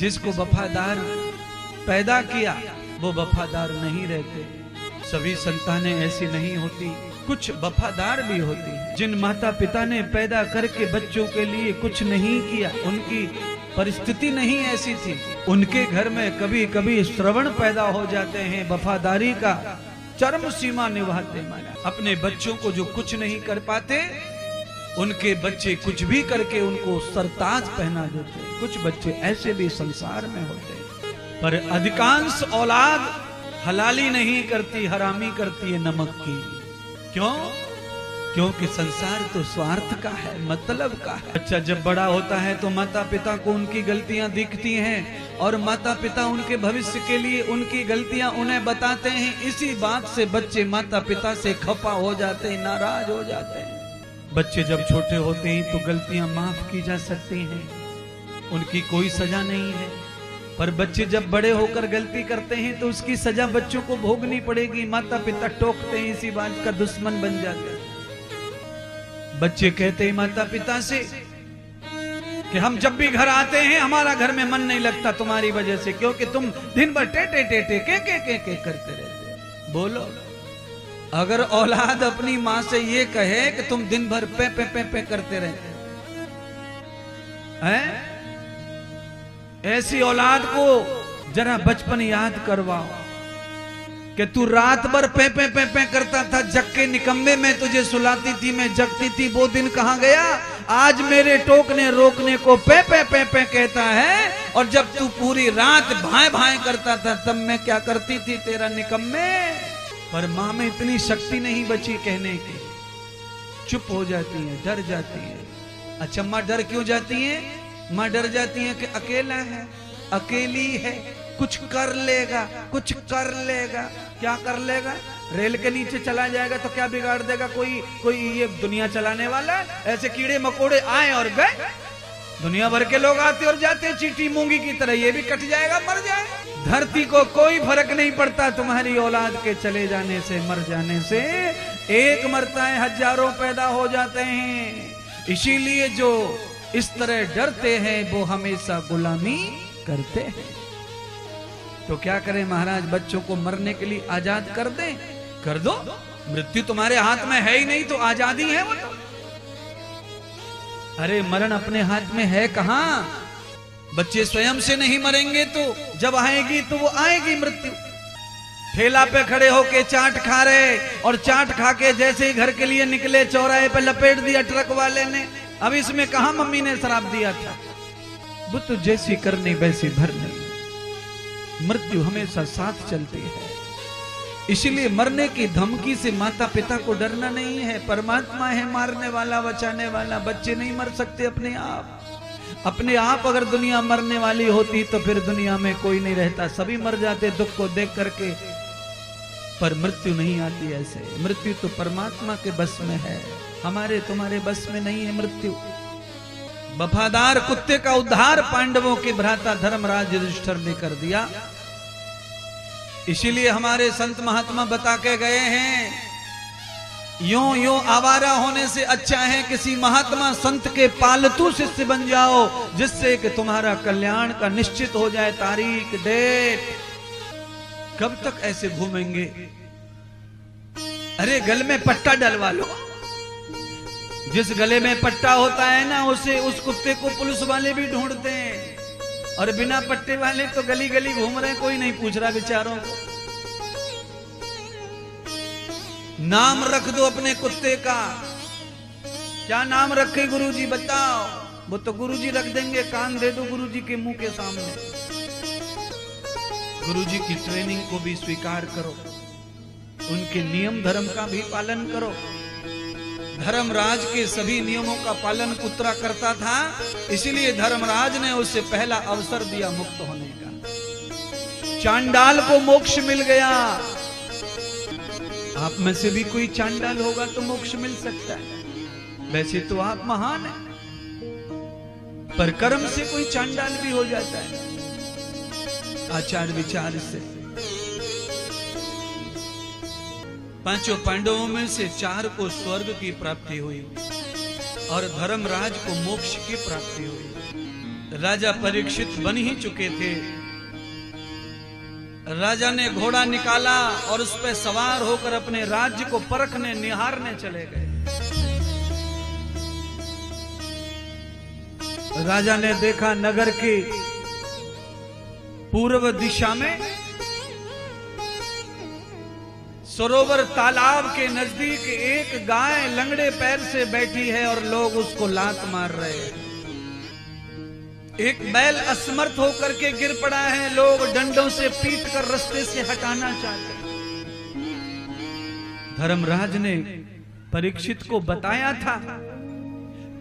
जिसको वफादार पैदा किया वो वफादार नहीं रहते। सभी संतानें ऐसी नहीं होती, कुछ वफादार भी होती हैं। जिन माता पिता ने पैदा करके बच्चों के लिए कुछ नहीं किया, उनकी परिस्थिति नहीं ऐसी थी, उनके घर में कभी कभी श्रवण पैदा हो जाते हैं, वफादारी का चरम सीमा निभाते। माना अपने बच्चों को जो कुछ नहीं कर पाते, उनके बच्चे कुछ भी करके उनको सरताज पहना देते। कुछ बच्चे ऐसे भी संसार में होते, पर अधिकांश औलाद हलाली नहीं करती, हरामी करती है नमक की। क्यों? क्योंकि संसार तो स्वार्थ का है, मतलब का है। बच्चा जब बड़ा होता है तो माता पिता को उनकी गलतियां दिखती हैं और माता पिता उनके भविष्य के लिए उनकी गलतियां उन्हें बताते हैं। इसी बात से बच्चे माता पिता से खफा हो जाते हैं, नाराज हो जाते हैं। बच्चे जब छोटे होते हैं तो गलतियां माफ की जा सकती हैं, उनकी कोई सजा नहीं है। पर बच्चे जब बड़े होकर गलती करते हैं तो उसकी सजा बच्चों को भोगनी पड़ेगी। माता पिता टोकते हैं, इसी बात का दुश्मन बन जाते हैं। बच्चे कहते हैं माता पिता से कि हम जब भी घर आते हैं हमारा घर में मन नहीं लगता तुम्हारी वजह से, क्योंकि तुम दिन भर टे के करते रहते। बोलो, अगर औलाद अपनी माँ से ये कहे कि तुम दिन भर पे करते रहते हैं, ऐसी औलाद को जरा बचपन याद करवाओ कि तू रात भर पे करता था, जग के निकम्मे में तुझे सुलाती थी, मैं जगती थी, वो दिन कहां गया? आज मेरे टोकने रोकने को पे कहता है, और जब तू पूरी रात भाए करता था तब मैं क्या करती थी तेरा निकम्मे। पर माँ में इतनी शक्ति नहीं बची कहने की, चुप हो जाती है, डर जाती है। अच्छा, माँ डर क्यों जाती है? माँ डर जाती है कि अकेला है, अकेली है, कुछ कर लेगा, कुछ कर लेगा। क्या कर लेगा? रेल के नीचे चला जाएगा तो क्या बिगाड़ देगा? कोई ये दुनिया चलाने वाला है? ऐसे कीड़े मकोड़े आए और गए, दुनिया भर के लोग आते और जाते चींटी मूंगी की तरह, ये भी कट जाएगा, मर जाए। धरती को कोई फर्क नहीं पड़ता तुम्हारी औलाद के चले जाने से, मर जाने से। एक मरता है, हजारों पैदा हो जाते हैं। इसीलिए जो इस तरह डरते हैं वो हमेशा गुलामी करते हैं। तो क्या करें महाराज? बच्चों को मरने के लिए आजाद कर दें? कर दो, मृत्यु तुम्हारे हाथ में है ही नहीं तो आजादी है वो तो। अरे मरण अपने हाथ में है कहां? बच्चे स्वयं से नहीं मरेंगे तो जब आएगी तो वो आएगी मृत्यु। ठेला पे खड़े होके चाट खा रहे, और चाट खा के जैसे ही घर के लिए निकले चौराहे पे लपेट दिया ट्रक वाले ने। अब इसमें कहा मम्मी ने शराब दिया था? बुत जैसी करनी वैसी भरनी, मृत्यु हमेशा साथ चलती है। इसीलिए मरने की धमकी से माता पिता को डरना नहीं है। परमात्मा है मारने वाला, बचाने वाला। बच्चे नहीं मर सकते अपने आप। अपने आप अगर दुनिया मरने वाली होती तो फिर दुनिया में कोई नहीं रहता, सभी मर जाते दुख को देख करके। पर मृत्यु नहीं आती ऐसे। मृत्यु तो परमात्मा के बस में है, हमारे तुम्हारे बस में नहीं है मृत्यु। वफादार कुत्ते का उद्धार पांडवों के भ्राता धर्मराज युधिष्ठिर ने कर दिया। इसीलिए हमारे संत महात्मा बता के गए हैं, यूं आवारा होने से अच्छा है किसी महात्मा संत के पालतू शिष्य बन जाओ, जिससे कि तुम्हारा कल्याण का निश्चित हो जाए तारीख डेट। कब तक ऐसे घूमेंगे? अरे गले में पट्टा डलवा लो। जिस गले में पट्टा होता है ना, उसे उस कुत्ते को पुलिस वाले भी ढूंढते हैं, और बिना पट्टे वाले तो गली गली घूम रहे, कोई नहीं पूछ रहा बेचारों को। नाम रख दो अपने कुत्ते का। क्या नाम रखे गुरुजी बताओ? वो तो गुरुजी रख देंगे। कान दे दो गुरुजी के मुंह के सामने। गुरुजी की ट्रेनिंग को भी स्वीकार करो, उनके नियम धर्म का भी पालन करो। धर्मराज के सभी नियमों का पालन पुत्रा करता था, इसीलिए धर्मराज ने उसे पहला अवसर दिया मुक्त होने का। चांडाल को मोक्ष मिल गया। आप में से भी कोई चांडाल होगा तो मोक्ष मिल सकता है। वैसे तो आप महान हैं, पर कर्म से कोई चांडाल भी हो जाता है, आचार विचार से। पांचों पांडवों में से 4 को स्वर्ग की प्राप्ति हुई और धर्मराज को मोक्ष की प्राप्ति हुई। राजा परीक्षित बन ही चुके थे। राजा ने घोड़ा निकाला और उस पर सवार होकर अपने राज्य को परखने निहारने चले गए। राजा ने देखा नगर की पूर्व दिशा में सरोवर तालाब के नजदीक एक गाय लंगड़े पैर से बैठी है और लोग उसको लात मार रहे हैं। एक बैल असमर्थ होकर के गिर पड़ा है, लोग डंडों से पीट कर रास्ते से हटाना चाहते हैं। धर्मराज ने परीक्षित को बताया था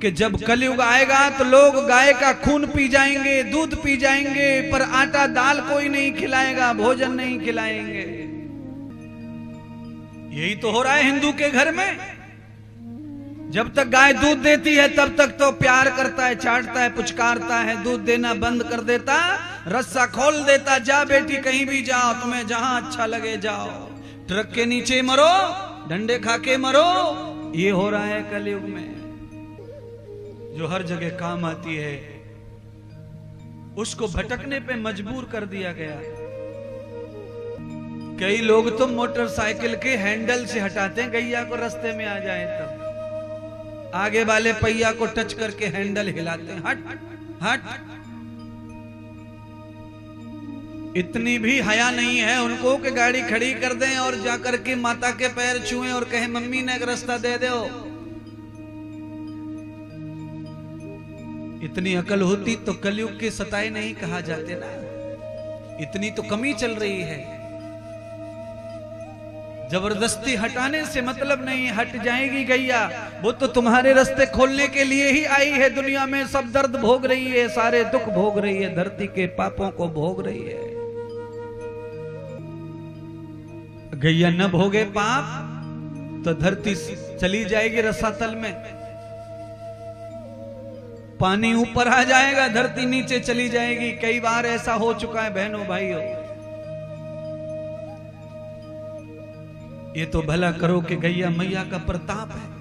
कि जब कलयुग आएगा तो लोग गाय का खून पी जाएंगे, दूध पी जाएंगे, पर आटा दाल कोई नहीं खिलाएगा, भोजन नहीं खिलाएंगे। यही तो हो रहा है हिंदू के घर में। जब तक गाय दूध देती है तब तक तो प्यार करता है, चाटता है, पुचकारता है। दूध देना बंद कर देता, रस्सा खोल देता, जा बेटी कहीं भी जाओ, तुम्हें जहां अच्छा लगे जाओ, ट्रक के नीचे मरो, डंडे खा के मरो। ये हो रहा है कलयुग में। जो हर जगह काम आती है उसको भटकने पे मजबूर कर दिया गया। कई लोग तो मोटरसाइकिल के हैंडल से हटाते हैं गैया को रास्ते में आ जाए तब, आगे वाले पहिया को टच करके हैंडल हिलाते हैं, हट हट। इतनी भी हया नहीं है उनको कि गाड़ी खड़ी कर दें और जाकर के माता के पैर छुएं और कहें मम्मी ने एक रास्ता दे दो। इतनी अकल होती तो कलयुग के सताए नहीं कहा जाते ना। इतनी तो कमी चल रही है। जबरदस्ती हटाने से मतलब नहीं, हट जाएगी गैया, वो तो तुम्हारे रास्ते खोलने के लिए ही आई है। दुनिया में सब दर्द भोग रही है, सारे दुख भोग रही है, धरती के पापों को भोग रही है। गैया न भोगे पाप तो धरती चली जाएगी रसातल में, पानी ऊपर आ जाएगा, धरती नीचे चली जाएगी। कई बार ऐसा हो चुका है बहनों भाइयों। ये तो भला करो कि गैया मैया का प्रताप है।